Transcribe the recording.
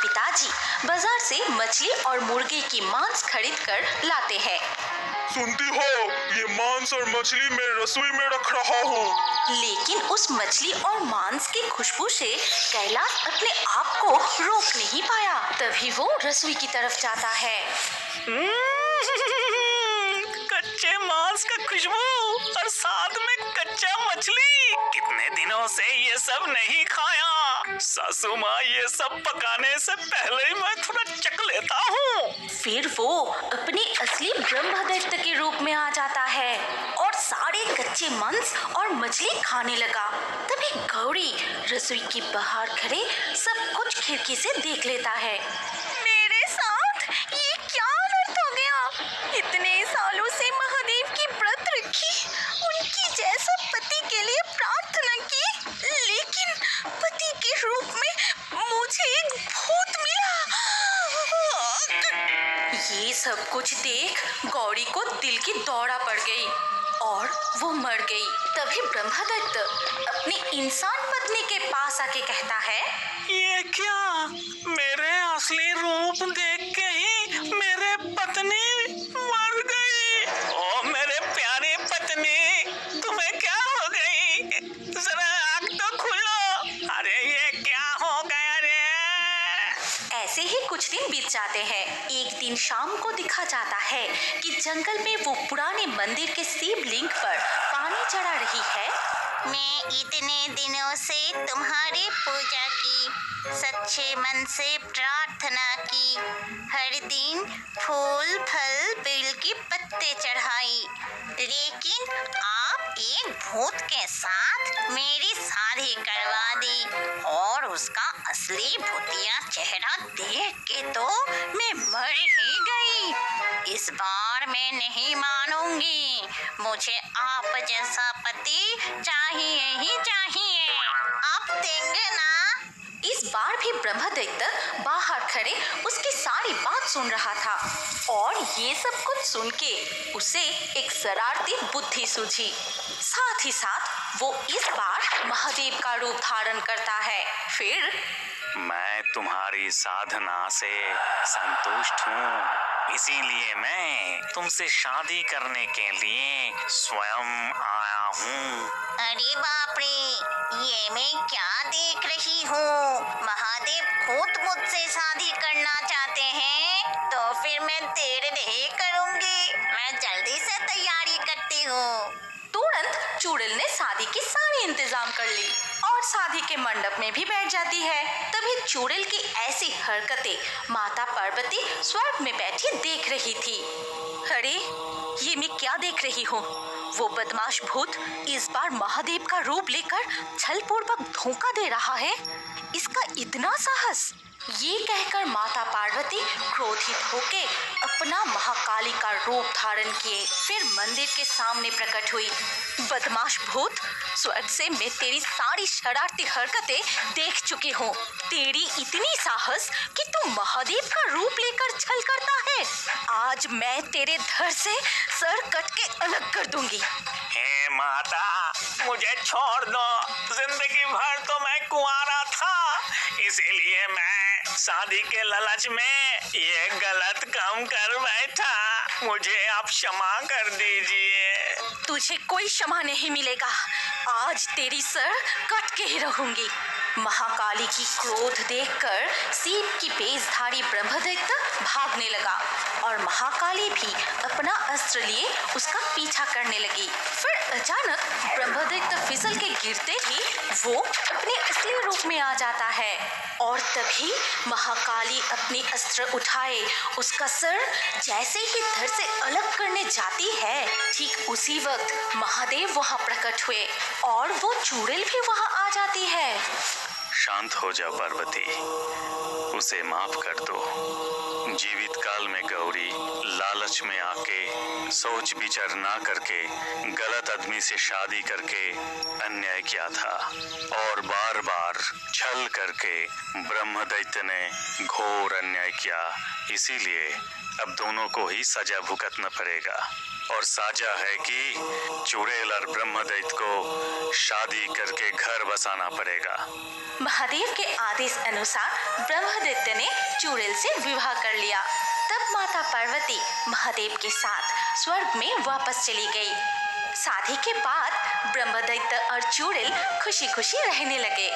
पिताजी बाजार से मछली और मुर्गे की मांस खरीद कर लाते हैं। सुनती हो, ये मांस और मछली मैं रसोई में रख रहा हूँ। लेकिन उस मछली और मांस की खुशबू से कैलाश अपने आप को रोक नहीं पाया। तभी वो रसोई की तरफ जाता है। कच्चे मांस का खुशबू और साथ में कच्चा मछली। कितने दिनों से ये सब नहीं खाया। सासू माँ, ये सब पकाने से पहले ही मैं थोड़ा चख लेता हूँ। फिर वो अपने असली ब्रह्मदैत्य के रूप में आ जाता है और सारे कच्चे मांस और मछली खाने लगा। तभी गौरी रसोई के बाहर खड़े सब कुछ खिड़की से देख लेता है। मेरे साथ ये क्या अनर्थ हो गया? इतने सालों से महादेव की व्रत रखी, उनकी जैसा पति के लिए प्रार्थना की, लेकिन पति के रूप में मुझे एक भूत मिला। ये सब कुछ देख गौरी को दिल की दौड़ा पड़ गई और वो मर गई। तभी ब्रह्मदत्त अपनी इंसान पत्नी के पास आके कहता है, ये क्या? मेरे असली रूप देख के ही मेरे पत्नी मर गई। ओ मेरे प्यारे पत्नी, तुम्हें क्या हो गई? जरा आँख तो खोलो। अरे ये क्या हो गया रे? ऐसे ही कुछ दिन बीत जाते हैं। एक दिन शाम को दिखा जाता है कि जंगल में वो पुराने मंदिर के शिवलिंग पर पानी चढ़ा रही है। मैं इतने दिनों से तुम्हारी पूजा की, सच्चे मन से प्रार्थना की, हर दिन फूल फल बेल के पत्ते चढ़ाई, लेकिन आप एक भूत के साथ मेरी शादी करवा दी और उसका असली भूतिया चेहरा देख के तो मैं मर ही गई। इस बार मैं नहीं मानूंगी, मुझे आप जैसा पति चाहिए ही चाहिए। आप देंगे ना? इस बार भी ब्रह्मदैत्य बाहर खड़े उसकी सारी बात सुन रहा था और ये सब कुछ सुन के उसे एक शरारती बुद्धि सूझी। साथ ही साथ वो इस बार महादेव का रूप धारण करता है। फिर मैं तुम्हारी साधना से संतुष्ट हूँ, इसीलिए मैं तुमसे शादी करने के लिए स्वयं आया हूँ। अरे बाप रे, ये मैं क्या देख रही हूँ? महादेव खुद मुझसे शादी करना चाहते हैं, तो फिर मैं देर नहीं करूँगी, मैं जल्दी से तैयारी करती हूँ। तुरंत चुड़ैल ने शादी की सारी इंतजाम कर ली और शादी के मंडप में भी बैठ जाती है। तभी चुड़ैल की ऐसी हरकतें माता पार्वती स्वर्ग में बैठी देख रही थी। अरे ये मैं क्या देख रही हूँ? वो बदमाश भूत इस बार महादेव का रूप लेकर छलपूर्वक धोखा दे रहा है। इसका इतना साहस! ये कहकर माता पार्वती क्रोधित होके अपना महाकाली का रूप धारण किए। फिर मंदिर के सामने प्रकट हुई। बदमाश भूत, स्वर्ग से मैं तेरी सारी शरारती हरकतें देख चुकी हूँ। तेरी इतनी साहस कि तू महादेव का रूप लेकर छल करता है। आज मैं तेरे धड़ से सर कट के अलग कर दूंगी। हे माता, मुझे छोड़ दो। जिंदगी भर तो मैं कुंवारा था, इसीलिए मैं शादी के लालच में ये गलत काम कर बैठा। मुझे आप क्षमा कर दीजिए। तुझे कोई क्षमा नहीं मिलेगा। आज तेरी सर कट के ही रहूंगी। महाकाली की क्रोध देखकर शिव की बेशधारी ब्रह्मदैत्य भागने लगा और महाकाली भी अपना अस्त्र लिए उसका पीछा करने लगी। फिर अचानक ब्रह्मदैत्य फिसल के गिरते ही वो अपने असली रूप में आ जाता है और तभी महाकाली अपनी अस्त्र उठाए उसका सर जैसे ही धड़ से अलग करने जाती है, ठीक उसी वक्त महादेव वहां प्रकट हुए और वो चुड़ैल भी वहां आ जाती है। शांत हो जा पार्वती, उसे माफ कर दो। जीवित काल में गौरी लालच लालच में आके सोच विचार ना करके गलत आदमी से शादी करके अन्याय किया था और बार बार छल करके ब्रह्मदैत्य ने घोर अन्याय किया। इसीलिए अब दोनों को ही सजा भुगतना पड़ेगा और साजा है कि चुड़ैल और ब्रह्मदैत्य को शादी करके घर बसाना पड़ेगा। महादेव के आदेश अनुसार ब्रह्मदैत्य ने चुड़ैल से विवाह कर लिया। तब माता पार्वती महादेव के साथ स्वर्ग में वापस चली गई। शादी के बाद ब्रह्मदैत्य और चुड़ैल खुशी खुशी रहने लगे।